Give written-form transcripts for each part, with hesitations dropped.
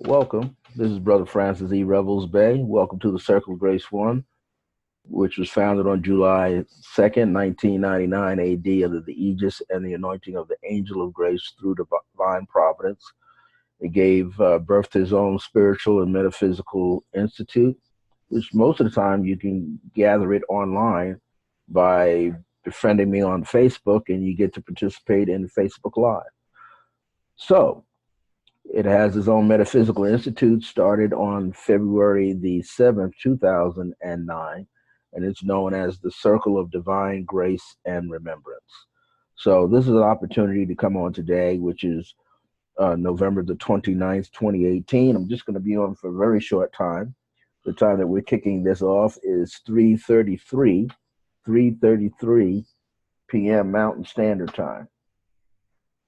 Welcome. This is Brother Francis E. Revels-Bey. Welcome to the Circle of Grace One, which was founded on July 2nd, 1999 AD, under the aegis and the anointing of the Angel of Grace through divine providence. It gave birth to his own spiritual and metaphysical institute, which most of the time you can gather it online by befriending me on Facebook, and you get to participate in Facebook Live. So, it has its own metaphysical institute, started on February the 7th, 2009, and it's known as the Circle of Divine Grace and Remembrance. So this is an opportunity to come on today, which is November the 29th, 2018. I'm just going to be on for a very short time. The time that we're kicking this off is 3:33 p.m. Mountain Standard Time.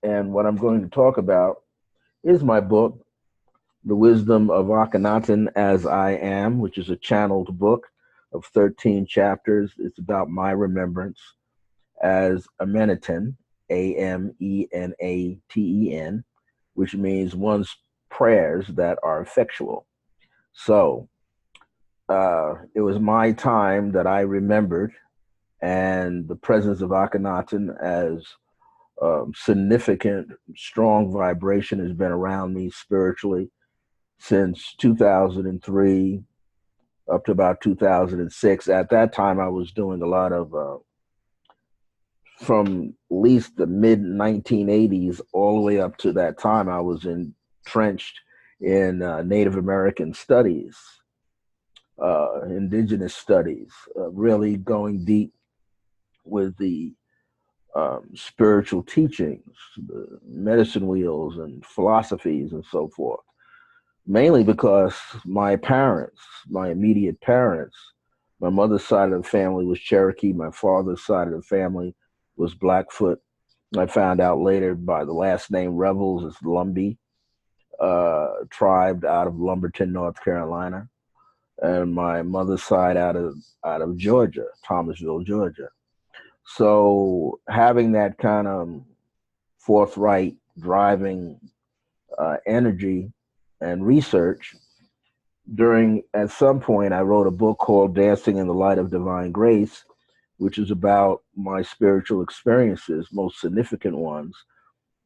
And what I'm going to talk about is my book, The Wisdom of Akhenaten as I Am, which is a channeled book of 13 chapters. It's about my remembrance as Amenaten, Amenaten, which means one's prayers that are effectual. So it was my time that I remembered, and the presence of Akhenaten as significant, strong vibration has been around me spiritually since 2003 up to about 2006. At that time, I was doing a lot of, from at least the mid 1980s all the way up to that time, I was entrenched in Native American studies, indigenous studies, really going deep with the spiritual teachings, the medicine wheels and philosophies and so forth. Mainly because my parents, my immediate parents, my mother's side of the family was Cherokee, my father's side of the family was Blackfoot. I found out later by the last name Revels, it's Lumbee, tribe out of Lumberton, North Carolina, and my mother's side out of Georgia, Thomasville, Georgia. So having that kind of forthright driving energy and research, at some point I wrote a book called Dancing in the Light of Divine Grace, which is about my spiritual experiences, most significant ones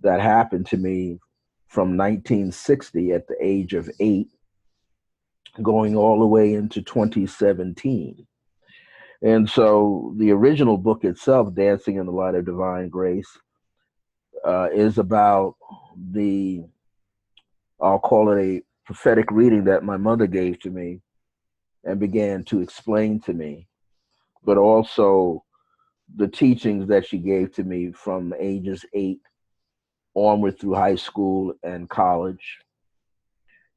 that happened to me from 1960 at the age of 8, going all the way into 2017. And so the original book itself, Dancing in the Light of Divine Grace, is about the, I'll call it a prophetic reading that my mother gave to me and began to explain to me, but also the teachings that she gave to me from ages 8 onward through high school and college.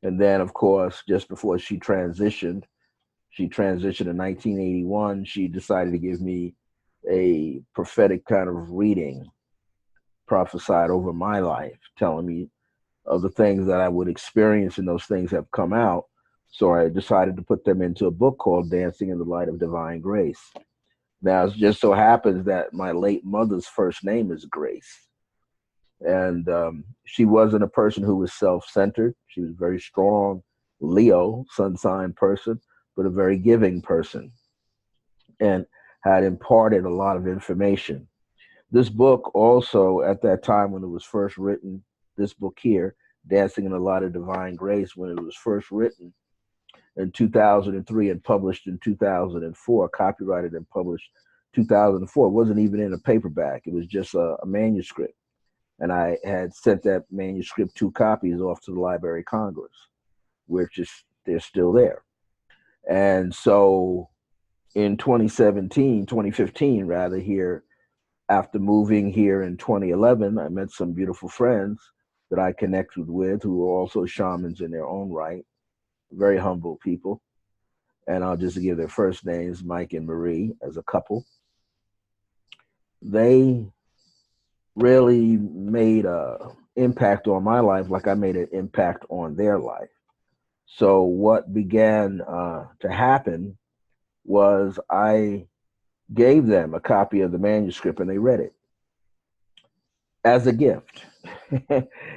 And then, of course, just before she transitioned in 1981, she decided to give me a prophetic kind of reading, prophesied over my life, telling me of the things that I would experience, and those things have come out. So I decided to put them into a book called Dancing in the Light of Divine Grace. Now, it just so happens that my late mother's first name is Grace. And she wasn't a person who was self-centered. She was a very strong Leo, sun sign person, but a very giving person, and had imparted a lot of information. This book also, at that time when it was first written, this book here, Dancing in the Light of Divine Grace, when it was first written in 2003 and published in 2004, copyrighted and published 2004. It wasn't even in a paperback. It was just a manuscript. And I had sent that manuscript, 2 copies, off to the Library of Congress, which is, they're still there. And so in 2015 rather, here, after moving here in 2011, I met some beautiful friends that I connected with who were also shamans in their own right, very humble people. And I'll just give their first names, Mike and Marie, as a couple. They really made an impact on my life like I made an impact on their life. So what began to happen was I gave them a copy of the manuscript and they read it as a gift.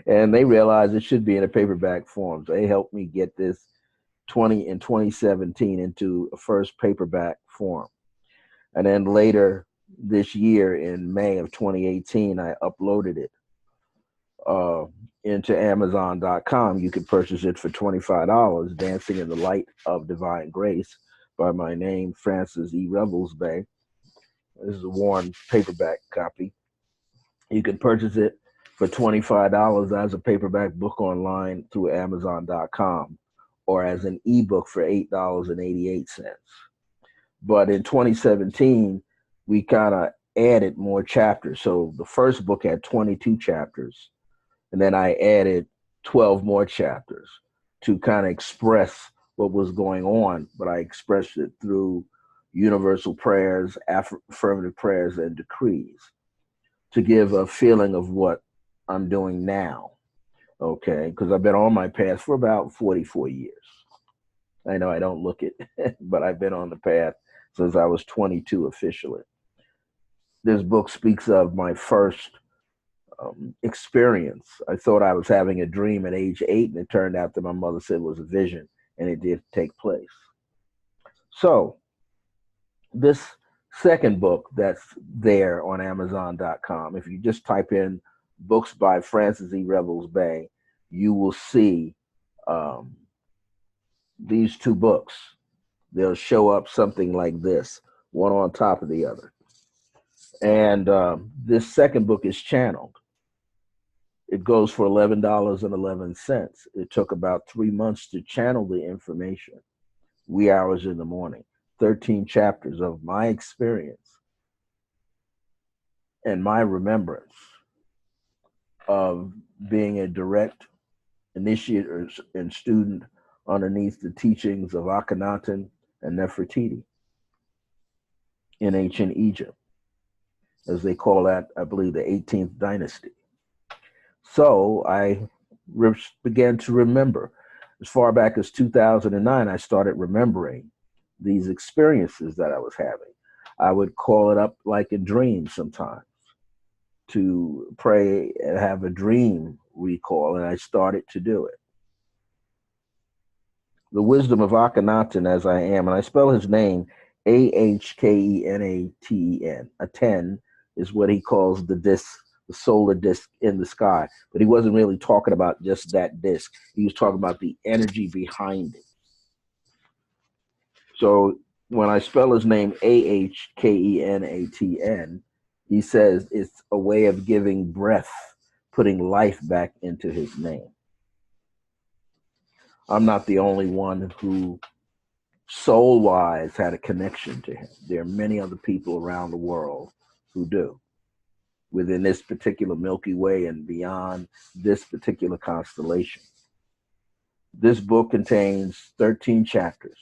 And they realized it should be in a paperback form. So they helped me get this 2017 into a first paperback form. And then later this year in May of 2018, I uploaded it uh, into Amazon.com. You can purchase it for $25, Dancing in the Light of Divine Grace by my name, Francis E. Revels-Bey. This is a worn paperback copy. You can purchase it for $25 as a paperback book online through Amazon.com or as an ebook for $8.88. But in 2017, we kind of added more chapters. So the first book had 22 chapters, and then I added 12 more chapters to kind of express what was going on, but I expressed it through universal prayers, affirmative prayers, and decrees to give a feeling of what I'm doing now. Okay, because I've been on my path for about 44 years. I know I don't look it, but I've been on the path since I was 22 officially. This book speaks of my first experience. I thought I was having a dream at age 8, and it turned out that my mother said it was a vision, and it did take place. So this second book that's there on Amazon.com, if you just type in books by Francis E. Revels-Bey, you will see these two books. They'll show up something like this, one on top of the other. And this second book is channeled. It goes for $11.11. It took about 3 months to channel the information, wee hours in the morning, 13 chapters of my experience and my remembrance of being a direct initiator and student underneath the teachings of Akhenaten and Nefertiti in ancient Egypt, as they call that, I believe, the 18th dynasty. So I began to remember. As far back as 2009, I started remembering these experiences that I was having. I would call it up like a dream sometimes to pray and have a dream recall, and I started to do it. The wisdom of Akhenaten as I am, and I spell his name Ahkenaten. Aten is what he calls the disk, the solar disk in the sky. But he wasn't really talking about just that disk. He was talking about the energy behind it. So when I spell his name Ahkenaten, he says it's a way of giving breath, putting life back into his name. I'm not the only one who soul-wise had a connection to him. There are many other people around the world who do, within this particular Milky Way and beyond this particular constellation. This book contains 13 chapters.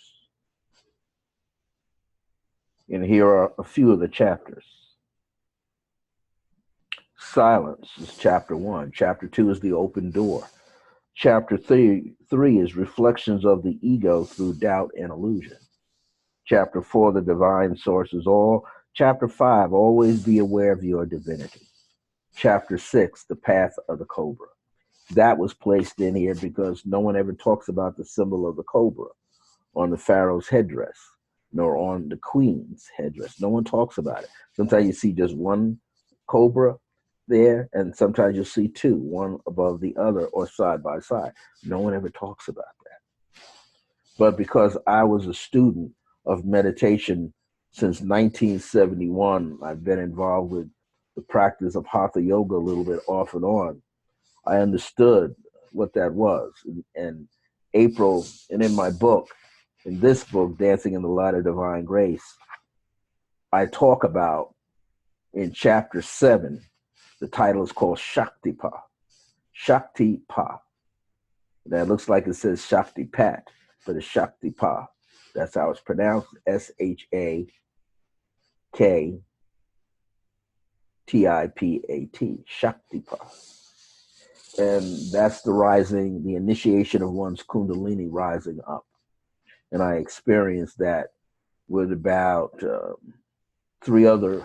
And here are a few of the chapters. Silence is chapter 1. Chapter 2 is the open door. Chapter 3 is reflections of the ego through doubt and illusion. Chapter 4, the divine source is all. Chapter 5, always be aware of your divinity. Chapter 6, the path of the cobra. That was placed in here because no one ever talks about the symbol of the cobra on the pharaoh's headdress, nor on the queen's headdress. No one talks about it. Sometimes you see just one cobra there, and sometimes you'll see two, one above the other or side by side. No one ever talks about that. But because I was a student of meditation since 1971, I've been involved with the practice of Hatha Yoga a little bit off and on. I understood what that was. And April, and in my book, in this book, Dancing in the Light of Divine Grace, I talk about in chapter 7, the title is called Shaktipa. Shaktipa. That looks like it says Shakti Pat, but it's Shaktipa. That's how it's pronounced, Shaktipat, Shaktipa. And that's the rising, the initiation of one's Kundalini rising up. And I experienced that with about 3 other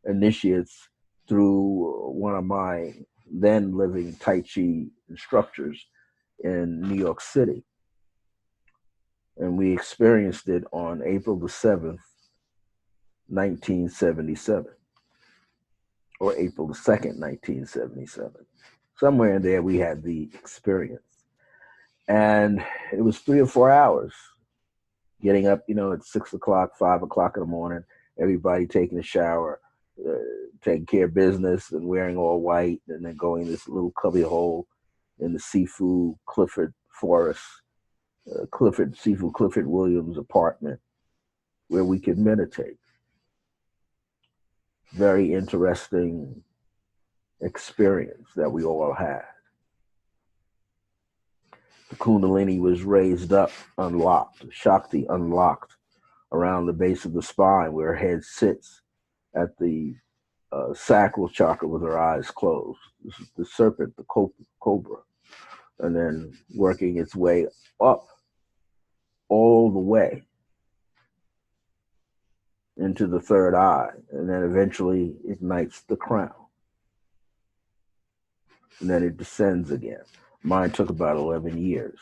initiates through one of my then living Tai Chi instructors in New York City. And we experienced it on April the 7th, 1977, or April the 2nd, 1977. Somewhere in there, we had the experience. And it was 3 or 4 hours getting up, at 6 o'clock, 5 o'clock in the morning, everybody taking a shower, taking care of business and wearing all white, and then going in this little cubby hole in the Seafood Clifford Forest, Clifford Williams apartment where we could meditate. Very interesting experience that we all had. The Kundalini was raised up, unlocked, Shakti unlocked around the base of the spine where her head sits at the sacral chakra with her eyes closed. This is the serpent, the cobra, and then working its way up all the way into the third eye, and then eventually ignites the crown. And then it descends again. Mine took about 11 years.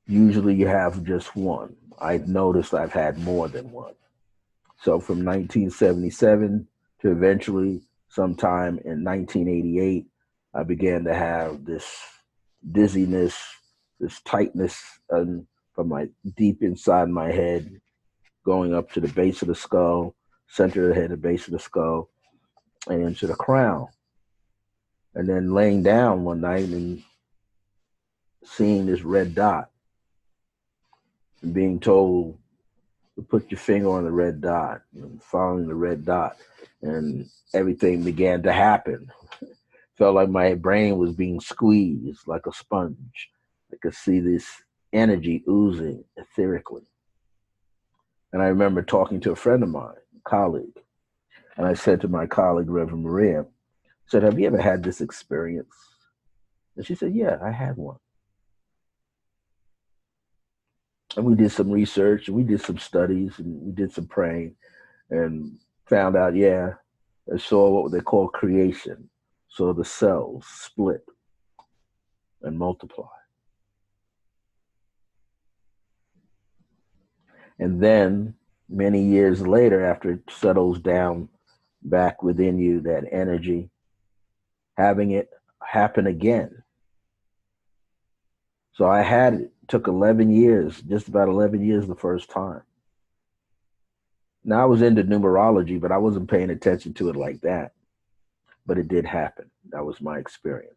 Usually you have just one. I've noticed I've had more than one. So from 1977 to eventually sometime in 1988, I began to have this dizziness, this tightness from my deep inside my head, going up to the base of the skull, center of the head, the base of the skull, and into the crown. And then laying down one night and seeing this red dot and being told to put your finger on the red dot and following the red dot, and everything began to happen. Felt like my brain was being squeezed like a sponge. I could see this energy oozing etherically. And I remember talking to a friend of mine, a colleague, and I said to my colleague, Reverend Maria, I said, have you ever had this experience? And she said, yeah, I had one. And we did some research, and we did some studies, and we did some praying, and found out, yeah, I saw what they call creation. So the cells split and multiply. And then many years later, after it settles down back within you, that energy, having it happen again. So I had it, took 11 years, just about 11 years the first time. Now I was into numerology, but I wasn't paying attention to it like that. But it did happen. That was my experience.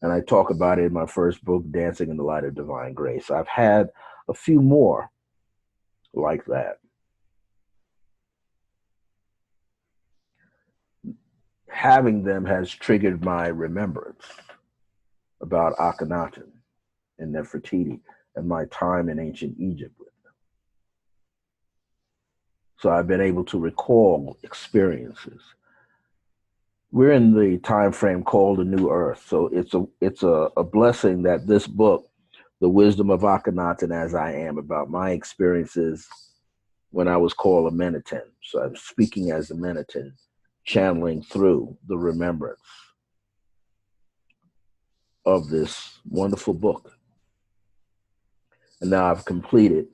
And I talk about it in my first book, Dancing in the Light of Divine Grace. I've had a few more like that. Having them has triggered my remembrance about Akhenaten and Nefertiti and my time in ancient Egypt with them. So I've been able to recall experiences. We're in the time frame called the New Earth. So it's a blessing that this book, The Wisdom of Akhenaten as I Am, about my experiences when I was called a Menitin. So I'm speaking as a Menitin, channeling through the remembrance of this wonderful book. And now I've completed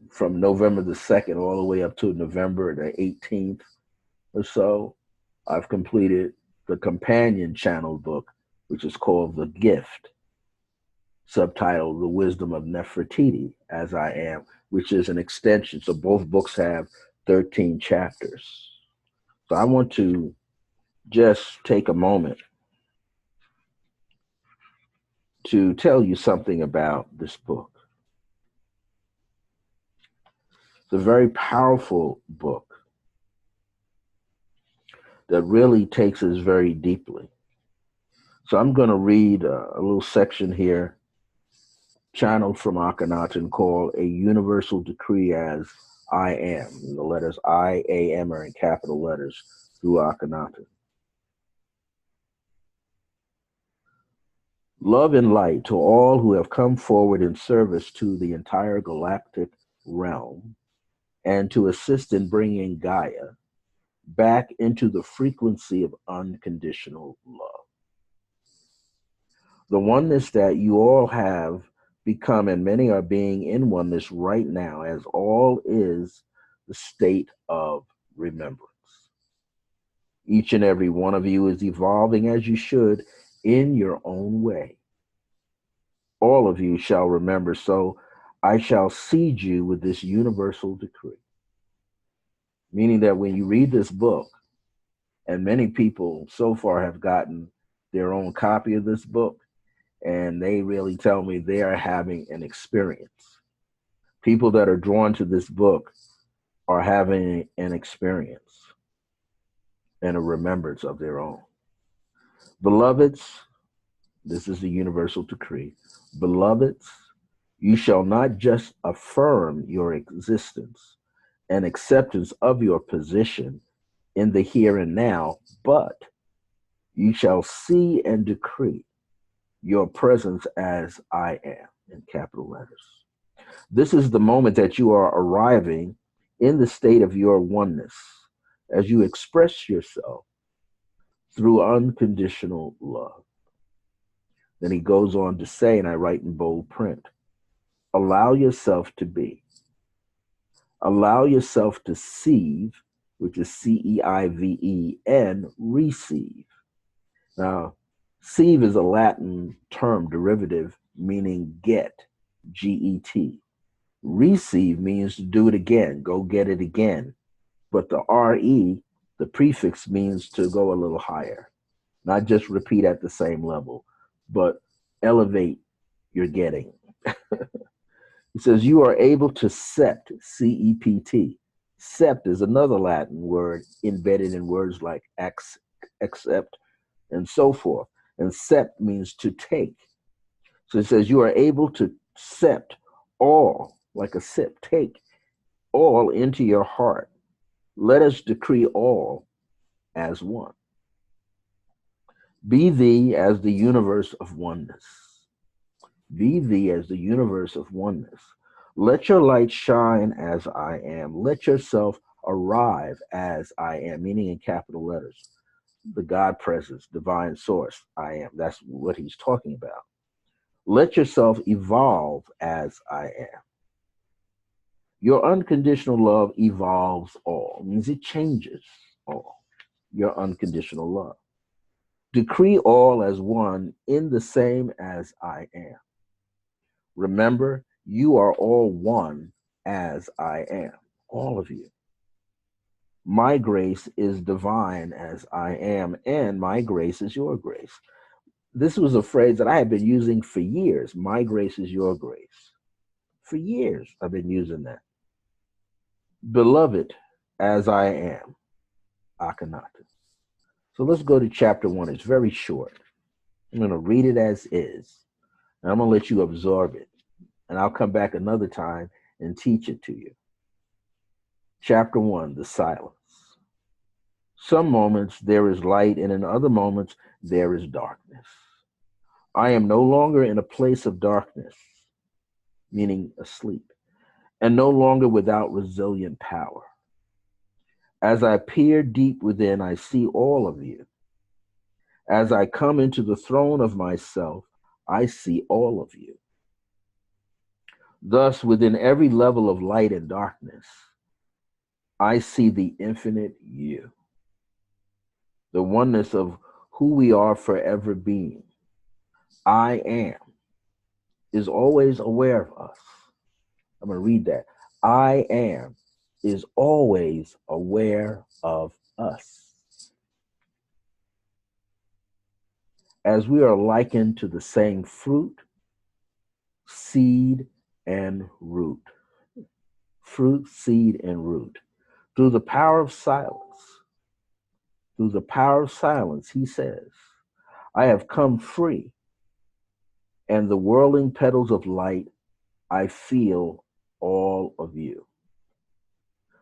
from November the 2nd all the way up to November the 18th or so, I've completed the companion channel book, which is called The Gift, subtitled The Wisdom of Nefertiti as I Am, which is an extension. So both books have 13 chapters. So I want to just take a moment to tell you something about this book. It's a very powerful book that really takes us very deeply. So I'm going to read a little section here, channeled from Akhenaten, called A Universal Decree as I Am. And the letters I, A, M are in capital letters through Akhenaten. Love and light to all who have come forward in service to the entire galactic realm and to assist in bringing Gaia, back into the frequency of unconditional love. The oneness that you all have become, and many are being in oneness right now, as all is the state of remembrance. Each and every one of you is evolving as you should in your own way. All of you shall remember, so I shall seed you with this universal decree. Meaning that when you read this book, and many people so far have gotten their own copy of this book, and they really tell me they are having an experience. People that are drawn to this book are having an experience and a remembrance of their own. Beloveds, this is the universal decree. Beloveds, you shall not just affirm your existence and acceptance of your position in the here and now, but you shall see and decree your presence as I am, in capital letters. This is the moment that you are arriving in the state of your oneness as you express yourself through unconditional love. Then he goes on to say, and I write in bold print, allow yourself to be. Allow yourself to sieve, which is CEIVE, and receive. Now, sieve is a Latin term derivative meaning get, G-E-T. Receive means to do it again, go get it again. But the R-E, the prefix, means to go a little higher. Not just repeat at the same level, but elevate your getting. It says you are able to sept, C-E-P-T. Sept is another Latin word embedded in words like accept and so forth. And sept means to take. So it says you are able to sept all, like a sip, take all into your heart. Let us decree all as one. Be thee as the universe of oneness. Be thee as the universe of oneness. Let your light shine as I am. Let yourself arrive as I am, meaning in capital letters. The God presence, divine source, I am. That's what he's talking about. Let yourself evolve as I am. Your unconditional love evolves all, means it changes all. Your unconditional love. Decree all as one in the same as I am. Remember, you are all one as I am, all of you. My grace is divine as I am, and my grace is your grace. This was a phrase that I have been using for years. My grace is your grace. For years, I've been using that. Beloved as I am, Akhenaten. So let's go to chapter 1. It's very short. I'm going to read it as is, and I'm going to let you absorb it. And I'll come back another time and teach it to you. Chapter 1, the silence. Some moments there is light, and in other moments there is darkness. I am no longer in a place of darkness, meaning asleep, and no longer without resilient power. As I peer deep within, I see all of you. As I come into the throne of myself, I see all of you. Thus, within every level of light and darkness, I see the infinite you, the oneness of who we are forever being. I am is always aware of us. I'm going to read that. I am is always aware of us. As we are likened to the same fruit, seed, and root. Fruit, seed, and root. Through the power of silence, he says, I have come free, and the whirling petals of light, I feel all of you.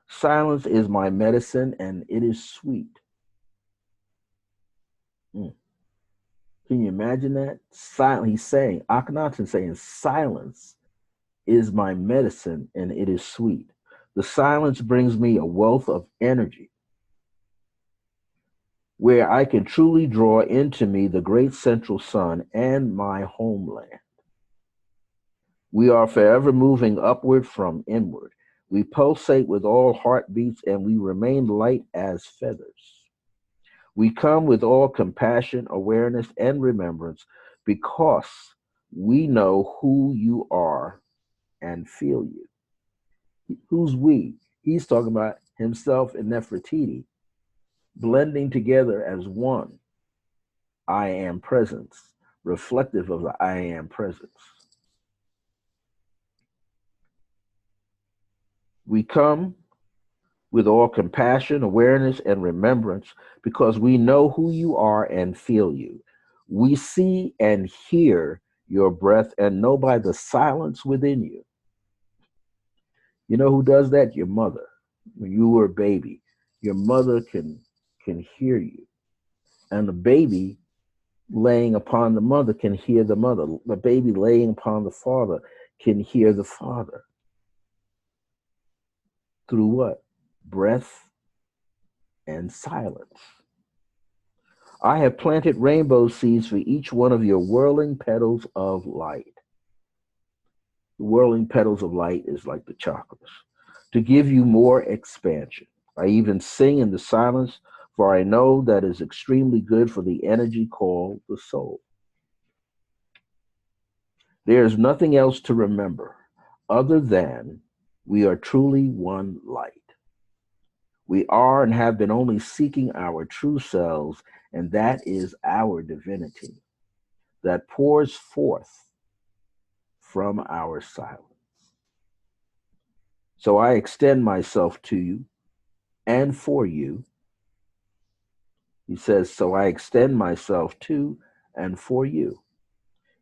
Silence is my medicine, and it is sweet. Can you imagine that? He's saying, Akhenaten saying, silence is my medicine, and it is sweet. The silence brings me a wealth of energy. where I can truly draw into me the great central sun and my homeland. We are forever moving upward from inward. We pulsate with all heartbeats and we remain light as feathers. We come with all compassion, awareness, and remembrance because we know who you are and feel you. Who's we? He's talking about himself and Nefertiti blending together as one I am presence, reflective of the I am presence. We come with all compassion, awareness, and remembrance because we know who you are and feel you. We see and hear your breath and know by the silence within you. You know who does that? Your mother. When you were a baby, your mother can hear you. And the baby laying upon the mother can hear the mother. The baby laying upon the father can hear the father. Through what? Breath and silence. I have planted rainbow seeds for each one of your whirling petals of light. The whirling petals of light is like the chakras, to give you more expansion. I even sing in the silence, for I know that is extremely good for the energy called the soul. There is nothing else to remember other than we are truly one light. We are and have been only seeking our true selves, and that is our divinity that pours forth from our silence. So I extend myself to you and for you. He says, so I extend myself to and for you.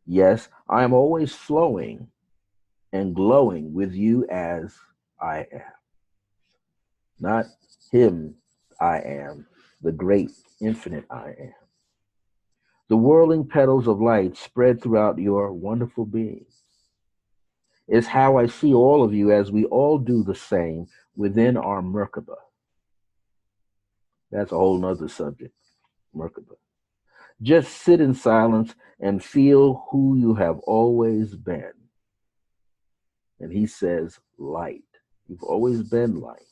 Yes, I am always flowing and glowing with you as I am. Not him I am, the great infinite I am. The whirling petals of light spread throughout your wonderful being is how I see all of you as we all do the same within our Merkaba. That's a whole nother subject, Merkaba. Just sit in silence and feel who you have always been. And he says, light. You've always been light.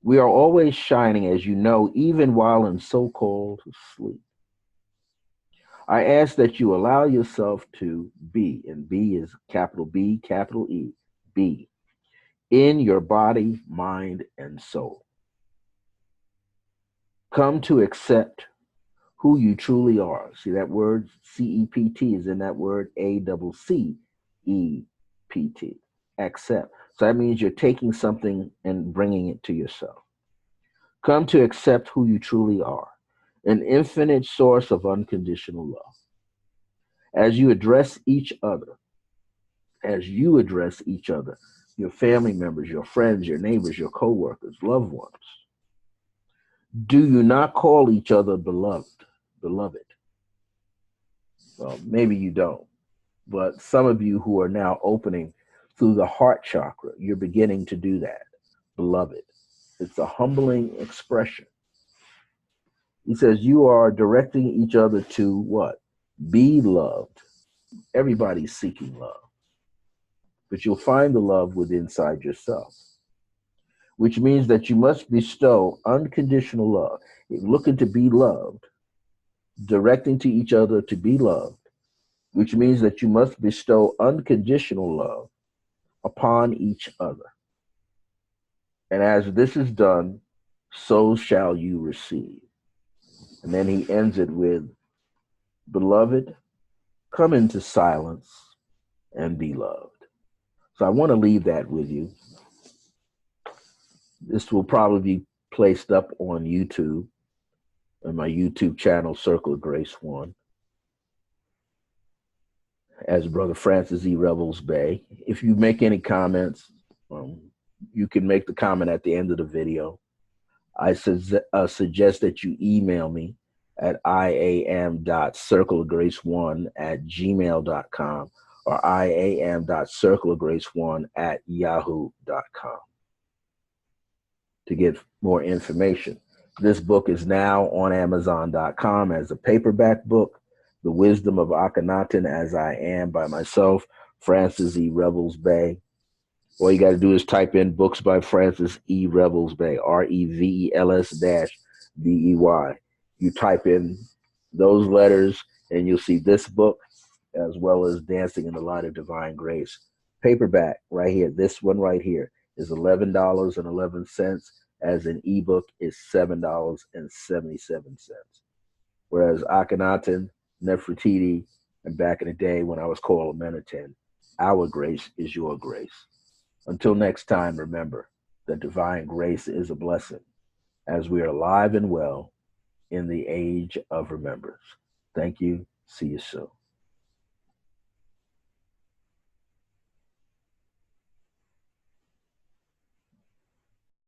We are always shining, as you know, even while in so-called sleep. I ask that you allow yourself to be, and be is capital B, capital E, be, in your body, mind, and soul. Come to accept who you truly are. See that word CEPT is in that word ACCEPT. Accept. So that means you're taking something and bringing it to yourself. Come to accept who you truly are, an infinite source of unconditional love. As you address each other, your family members, your friends, your neighbors, your co-workers, loved ones, do you not call each other beloved? Beloved. Well, maybe you don't, but some of you who are now opening through the heart chakra, you're beginning to do that. Beloved. It's a humbling expression. He says you are directing each other to what? Be loved. Everybody's seeking love, but you'll find the love within inside yourself, which means that you must bestow unconditional love. Looking to be loved, directing to each other to be loved, which means that you must bestow unconditional love upon each other. And as this is done, so shall you receive. And then he ends it with, beloved, come into silence and be loved. So I want to leave that with you. This will probably be placed up on YouTube, on my YouTube channel, Circle of Grace 1, as Brother Francis E. Revels-Bey. If you make any comments, you can make the comment at the end of the video. I suggest that you email me at iam.circleofgrace1@gmail.com or iam.circleofgrace1@yahoo.com to get more information. This book is now on Amazon.com as a paperback book. The Wisdom of Akhenaten as I Am by myself, Francis E. Revels-Bey. All you got to do is type in books by Francis E. Revels-Bey, Revels-Bey. You type in those letters and you'll see this book as well as Dancing in the Light of Divine Grace. Paperback right here, this one right here is $11.11. As an ebook is $7.77. Whereas Akhenaten, Nefertiti, and back in the day when I was called Akhenaten, our grace is your grace. Until next time, remember that divine grace is a blessing as we are alive and well in the age of remembrance. Thank you. See you soon.